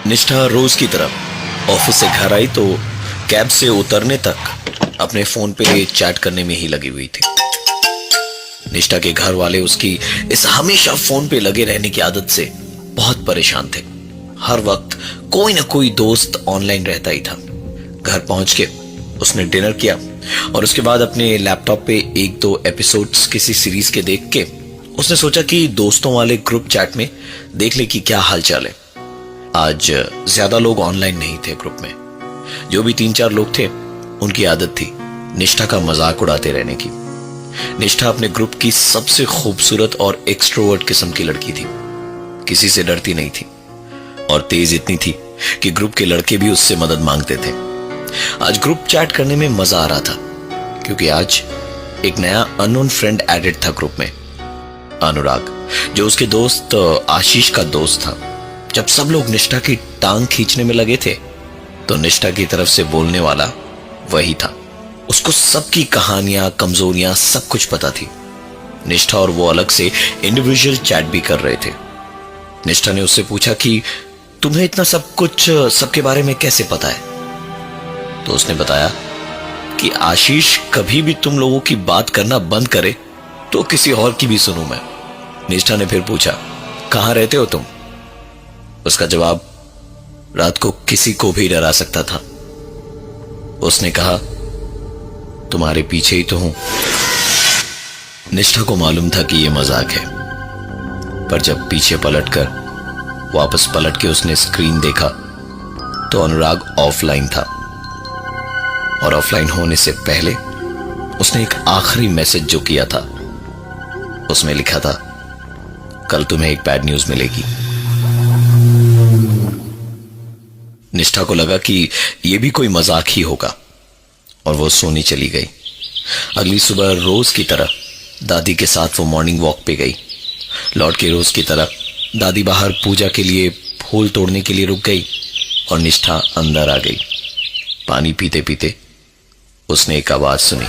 निष्ठा रोज की तरह ऑफिस से घर आई तो कैब से उतरने तक अपने फोन पे चैट करने में ही लगी हुई थी। निष्ठा के घर वाले उसकी इस हमेशा फोन पे लगे रहने की आदत से बहुत परेशान थे। हर वक्त कोई ना कोई दोस्त ऑनलाइन रहता ही था। घर पहुंच के उसने डिनर किया और उसके बाद अपने लैपटॉप पे एक दो एपिसोड्स किसी सीरीज के देख के उसने सोचा कि दोस्तों वाले ग्रुप चैट में देख ले कि क्या हालचाल है। आज ज्यादा लोग ऑनलाइन नहीं थे ग्रुप में। जो भी 3-4 लोग थे उनकी आदत थी निष्ठा का मजाक उड़ाते रहने की। निष्ठा अपने ग्रुप की सबसे खूबसूरत और एक्सट्रोवर्ट किस्म की लड़की थी। किसी से डरती नहीं थी और तेज इतनी थी कि ग्रुप के लड़के भी उससे मदद मांगते थे। आज ग्रुप चैट करने में मजा आ रहा था क्योंकि आज एक नया अननोन फ्रेंड एडेड था ग्रुप में, अनुराग, जो उसके दोस्त आशीष का दोस्त था। जब सब लोग निष्ठा की टांग खींचने में लगे थे तो निष्ठा की तरफ से बोलने वाला वही था। उसको सबकी कहानियां, कमजोरियां सब कुछ पता थी। निष्ठा और वो अलग से इंडिविजुअल चैट भी कर रहे थे। निष्ठा ने उससे पूछा कि तुम्हें इतना सब कुछ सबके बारे में कैसे पता है? तो उसने बताया कि आशीष कभी भी तुम लोगों की बात करना बंद करे तो किसी और की भी सुनूं मैं। निष्ठा ने फिर पूछा, कहां रहते हो तुम? उसका जवाब रात को किसी को भी डरा सकता था। उसने कहा, तुम्हारे पीछे ही तो हूं। निष्ठा को मालूम था कि यह मजाक है, पर जब पीछे पलटकर वापस पलट के उसने स्क्रीन देखा तो अनुराग ऑफलाइन था। और ऑफलाइन होने से पहले उसने एक आखिरी मैसेज जो किया था उसमें लिखा था, कल तुम्हें एक बैड न्यूज मिलेगी। निष्ठा को लगा कि यह भी कोई मजाक ही होगा और वो सोने चली गई। अगली सुबह रोज की तरह दादी के साथ वो मॉर्निंग वॉक पे गई। लौट के रोज की तरह दादी बाहर पूजा के लिए फूल तोड़ने के लिए रुक गई और निष्ठा अंदर आ गई। पानी पीते पीते उसने एक आवाज सुनी।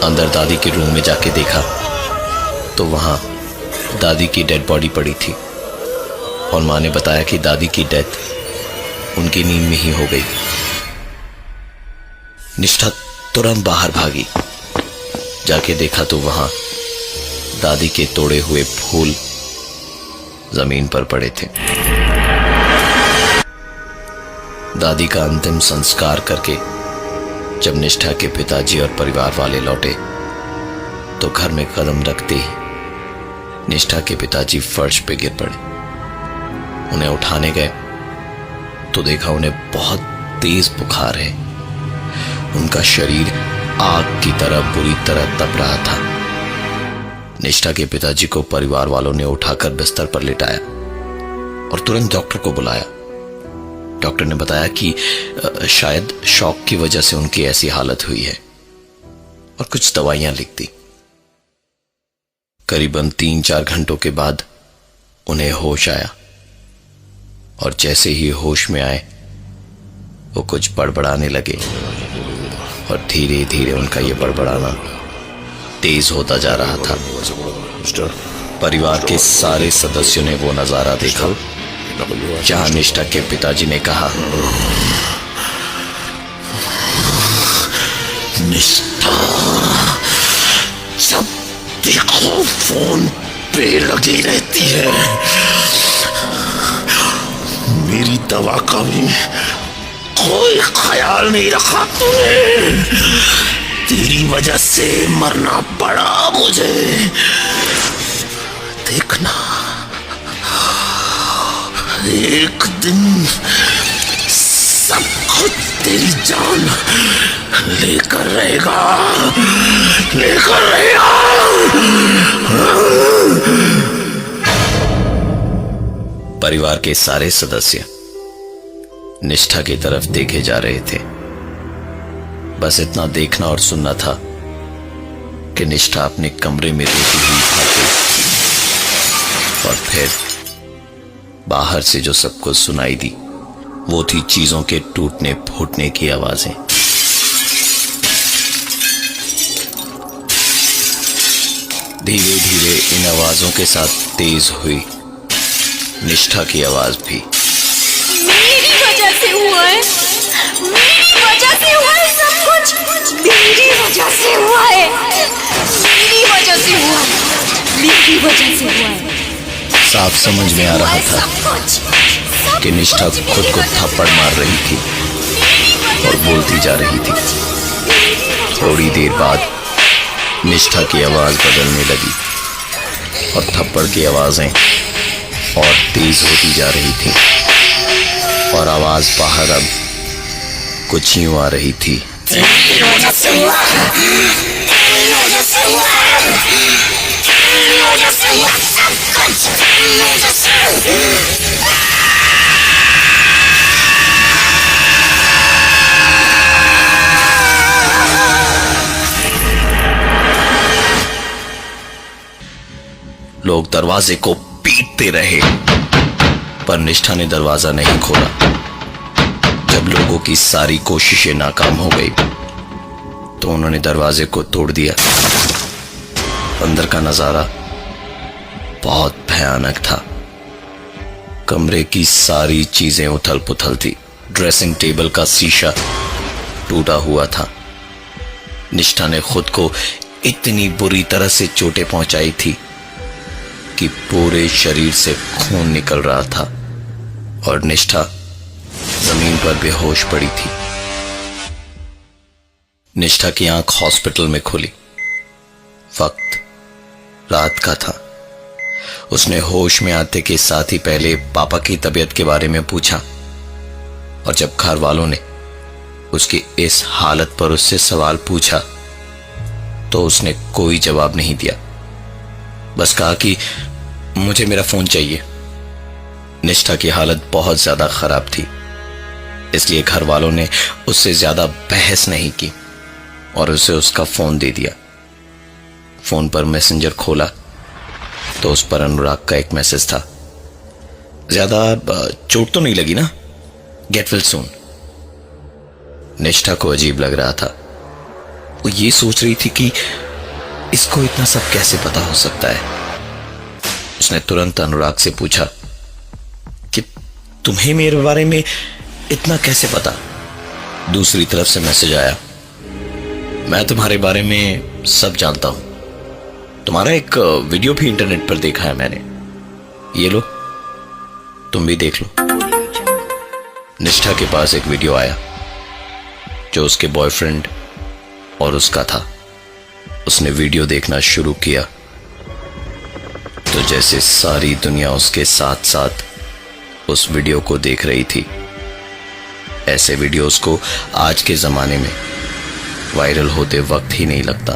अंदर दादी के रूम में जाके देखा तो वहां दादी की डेड बॉडी पड़ी थी और मां ने बताया कि दादी की डेथ उनकी नींद में ही हो गई। निष्ठा तुरंत बाहर भागी। जाके देखा तो वहां दादी के तोड़े हुए फूल जमीन पर पड़े थे। दादी का अंतिम संस्कार करके जब निष्ठा के पिताजी और परिवार वाले लौटे तो घर में कदम रखते ही निष्ठा के पिताजी फर्श पे गिर पड़े। उन्हें उठाने गए तो देखा उन्हें बहुत तेज बुखार है। उनका शरीर आग की तरह बुरी तरह तप रहा था। निष्ठा के पिताजी को परिवार वालों ने उठाकर बिस्तर पर लिटाया और तुरंत डॉक्टर को बुलाया। डॉक्टर ने बताया कि शायद शॉक की वजह से उनकी ऐसी हालत हुई है और कुछ दवाइयां लिख दी। करीबन 3-4 घंटों के बाद उन्हें होश आया और जैसे ही होश में आए वो कुछ बड़बड़ाने लगे और धीरे धीरे उनका ये बड़बड़ाना तेज होता जा रहा था। परिवार के सारे सदस्यों ने वो नजारा देखा जहां निष्ठा के पिताजी ने कहा, निष्ठा जब देखो फोन पे लगी रहती है, मेरी दवा का भी कोई ख्याल नहीं रखा तूने। तेरी वजह से मरना पड़ा मुझे। देखना एक दिन सब कुछ तेरी जान लेकर रहेगा। परिवार के सारे सदस्य निष्ठा की तरफ देखे जा रहे थे। बस इतना देखना और सुनना था कि निष्ठा अपने कमरे में रोती हुई भागी और फिर बाहर से जो सबको सुनाई दी वो थी चीजों के टूटने फूटने की आवाजें। धीरे धीरे इन आवाजों के साथ तेज हुई निष्ठा की आवाज भी। मेरी वजह से हुआ है, मेरी वजह से हुआ है सब कुछ, मेरी वजह से हुआ है, मेरी वजह से हुआ है, मेरी वजह से हुआ है। साफ समझ में आ रहा था कि निष्ठा खुद को थप्पड़ मार रही थी और बोलती जा रही थी। थोड़ी देर बाद निष्ठा की आवाज बदलने लगी और थप्पड़ की आवाजें और तेज होती जा रही थी और आवाज बाहर अब कुछ यूं आ रही थी। लोग दरवाजे को पीटते रहे पर निष्ठा ने दरवाजा नहीं खोला। जब लोगों की सारी कोशिशें नाकाम हो गई तो उन्होंने दरवाजे को तोड़ दिया। अंदर का नजारा बहुत भयानक था। कमरे की सारी चीजें उथल पुथल थी। ड्रेसिंग टेबल का शीशा टूटा हुआ था। निष्ठा ने खुद को इतनी बुरी तरह से चोटें पहुंचाई थी कि पूरे शरीर से खून निकल रहा था और निष्ठा जमीन पर बेहोश पड़ी थी। निष्ठा की आंख हॉस्पिटल में खुली। वक्त रात का था। उसने होश में आते के साथ ही पहले पापा की तबीयत के बारे में पूछा और जब घर वालों ने उसकी इस हालत पर उससे सवाल पूछा तो उसने कोई जवाब नहीं दिया। बस कहा कि मुझे मेरा फोन चाहिए। निष्ठा की हालत बहुत ज्यादा खराब थी, इसलिए घर वालों ने उससे ज्यादा बहस नहीं की और उसे उसका फोन दे दिया। फोन पर मैसेंजर खोला तो उस पर अनुराग का एक मैसेज था। ज्यादा चोट तो नहीं लगी ना? Get well soon. निष्ठा को अजीब लग रहा था। वो ये सोच रही थी कि इसको इतना सब कैसे पता हो सकता है। उसने तुरंत अनुराग से पूछा कि तुम्हें मेरे बारे में इतना कैसे पता? दूसरी तरफ से मैसेज आया, मैं तुम्हारे बारे में सब जानता हूं। तुम्हारा एक वीडियो भी इंटरनेट पर देखा है मैंने। ये लो, तुम भी देख लो। निष्ठा के पास एक वीडियो आया जो उसके बॉयफ्रेंड और उसका था। उसने वीडियो देखना शुरू किया तो जैसे सारी दुनिया उसके साथ साथ उस वीडियो को देख रही थी। ऐसे वीडियोस को आज के जमाने में वायरल होते वक्त ही नहीं लगता।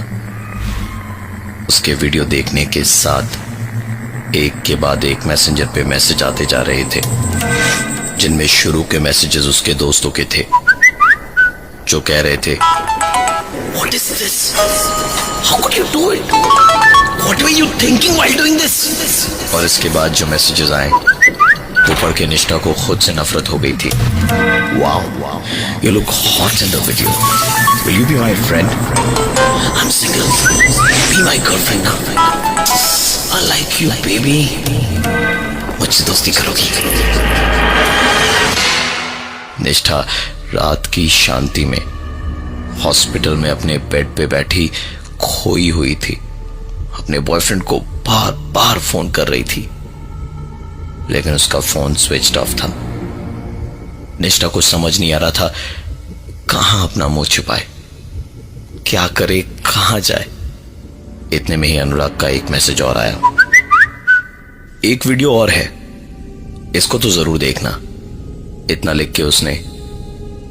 उसके वीडियो देखने के साथ एक के बाद एक मैसेंजर पे मैसेज आते जा रहे थे, जिनमें शुरू के मैसेजेस उसके दोस्तों के थे जो कह रहे थे, What is this? How could you do it? What were you thinking while doing this? और इसके बाद जो मैसेजेस आए वो पढ़ के निष्ठा को खुद से नफरत हो गई थी। Wow, you look hot in the video. Will you be my friend? I'm single. Be my girlfriend now. I like you, baby. मुझसे दोस्ती करोगी? निष्ठा रात की शांति में हॉस्पिटल में अपने बेड पे बैठी खोई हुई थी। अपने बॉयफ्रेंड को बार बार फोन कर रही थी लेकिन उसका फोन स्विच्ड ऑफ था। निष्ठा को समझ नहीं आ रहा था कहां अपना मुंह छुपाए, क्या करे, कहां जाए। इतने में ही अनुराग का एक मैसेज और आया, एक वीडियो और है, इसको तो जरूर देखना। इतना लिख के उसने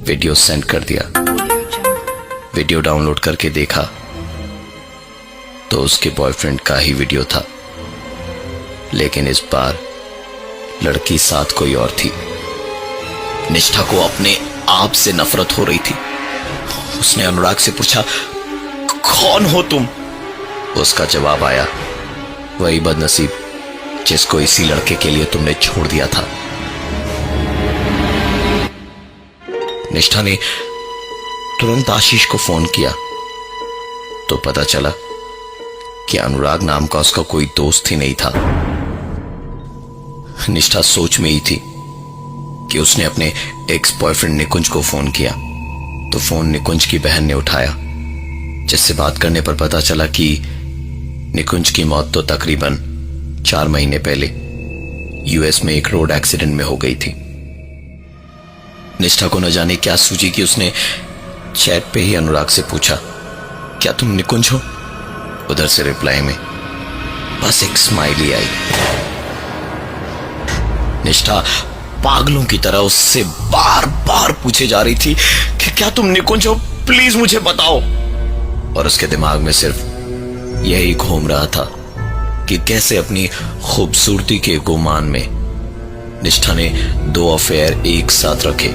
वीडियो सेंड कर दिया। वीडियो डाउनलोड करके देखा तो उसके बॉयफ्रेंड का ही वीडियो था, लेकिन इस बार लड़की साथ कोई और थी। निष्ठा को अपने आप से नफरत हो रही थी। उसने अनुराग से पूछा, कौन हो तुम? उसका जवाब आया, वही बदनसीब जिसको इसी लड़के के लिए तुमने छोड़ दिया था। निष्ठा ने तुरंत आशीष को फोन किया तो पता चला कि अनुराग नाम का उसका कोई दोस्त ही नहीं था, निष्ठा सोच में ही थी कि उसने अपने एक्स बॉयफ्रेंड निकुंज को फोन किया तो फोन निकुंज की बहन ने उठाया, जिससे बात करने पर पता चला कि निकुंज की मौत तो तकरीबन 4 महीने पहले यूएस में एक रोड एक्सीडेंट में हो गई थी। निष्ठा को न जाने क्या सूझी कि उसने चैट पे ही अनुराग से पूछा, क्या तुम निकुंज हो? उधर से रिप्लाई में बस एक स्माइली आई। निष्ठा पागलों की तरह उससे बार बार पूछे जा रही थी कि क्या तुम निकुंज हो, प्लीज मुझे बताओ। और उसके दिमाग में सिर्फ यही घूम रहा था कि कैसे अपनी खूबसूरती के गुमान में निष्ठा ने 2 अफेयर एक साथ रखे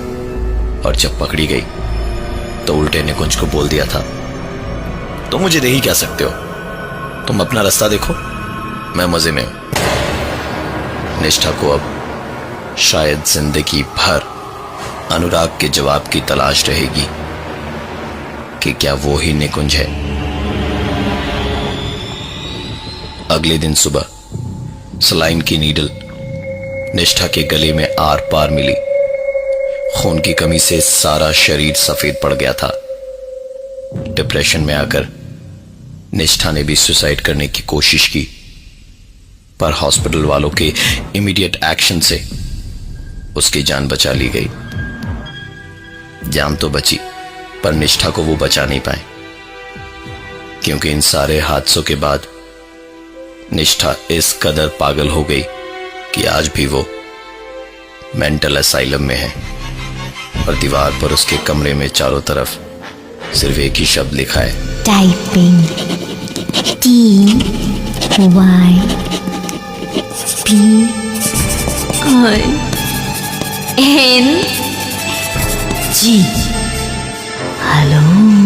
और जब पकड़ी गई तो उल्टे निकुंज को बोल दिया था, तुम मुझे दे ही क्या सकते हो, तुम अपना रास्ता देखो, मैं मजे में हूं। निष्ठा को अब शायद जिंदगी भर अनुराग के जवाब की तलाश रहेगी कि क्या वो ही निकुंज है। अगले दिन सुबह सलाइन की नीडल निष्ठा के गले में आर पार मिली। खून की कमी से सारा शरीर सफेद पड़ गया था। डिप्रेशन में आकर निष्ठा ने भी सुसाइड करने की कोशिश की, पर हॉस्पिटल वालों के इमीडिएट एक्शन से उसकी जान बचा ली गई। जान तो बची, पर निष्ठा को वो बचा नहीं पाए, क्योंकि इन सारे हादसों के बाद निष्ठा इस कदर पागल हो गई कि आज भी वो मेंटल असाइलम में है और दीवार पर उसके कमरे में चारों तरफ सिर्फ एक ही शब्द लिखा है, टाइपिंग TYPING। हेलो।